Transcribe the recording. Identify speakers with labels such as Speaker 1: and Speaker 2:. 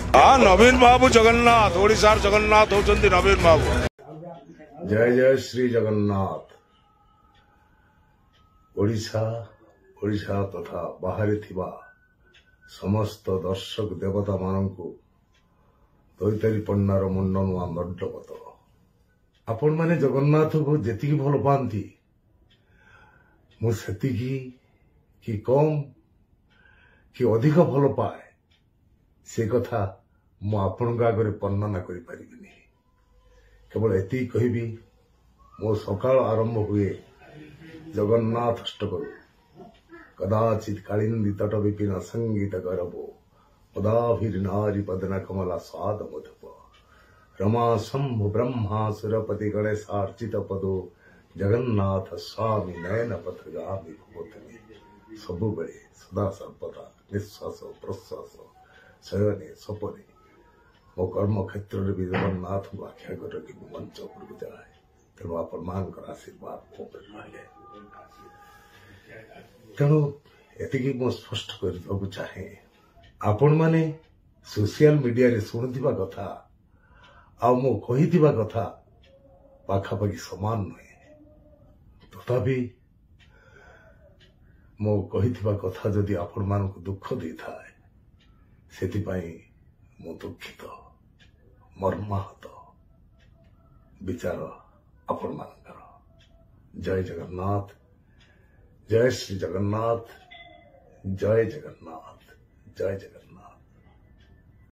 Speaker 1: हाँ नवीन बाबू जगन्नाथ ओडिशार जगन्नाथ होचंदी नवीन बाबू।
Speaker 2: जय जय श्री जगन्नाथ। ओडिशा ओडिशा तथा बाहर थिबा समस्त दर्शक देवता मानकु दैतारी पन्नार मुंडन दंडवत। आपण माने जगन्नाथ को जेतिकी भल पाती मु सेतिकी कि कम कि अधिक भल पाए से कथा मु आपण आगे वर्णना करि परिबिनी। केवल एति कहबी मो सकाळ आरंभ हुए जगन्नाथ अष्टकरू कदाचित कालिंदी तट विपिन संगीत गरबो पदाभिर नारी पदन कमला स्वाद मधुप रमा शंभु ब्रह्मा सुरपति गणेशार्चित पदो जगन्नाथ स्वामी नयन पथगामी भूतमी सबु बेले सदा सर्वदा निश्वास प्रश्वास शयने सपने मो कर्म क्षेत्र में भी जगन्नाथ को आख्या कर मंच उपरକୁ ଯାଏ। ତେଣୁ ଆପଣମାନଙ୍କର ଆଶୀର୍ବାଦ ମୋ ଉପରେ ରହିଲେ। ତେଣୁ ଏତିକି ମୁଁ ସ୍ପଷ୍ଟ କରିବାକୁ ଚାହେଁ, ଆପଣମାନେ ସୋସିଆଲ ମିଡିଆରେ ଶୁଣୁଥିବା କଥା ଆଉ ମୁଁ କହିଥିବା କଥା ପାଖାପାଖି ସମାନ ନୁହେଁ। ତଥାପି ମୁଁ କହିଥିବା କଥା ଯଦି ଆପଣମାନଙ୍କୁ ଦୁଃଖ ଦେଇଥାଏ ସେଥିପାଇଁ ମୁଁ ଦୁଃଖିତ मर्माहत विचार आपण मानकर। जय जगन्नाथ, जय श्री जगन्नाथ, जय जगन्नाथ, जय जगन्नाथ।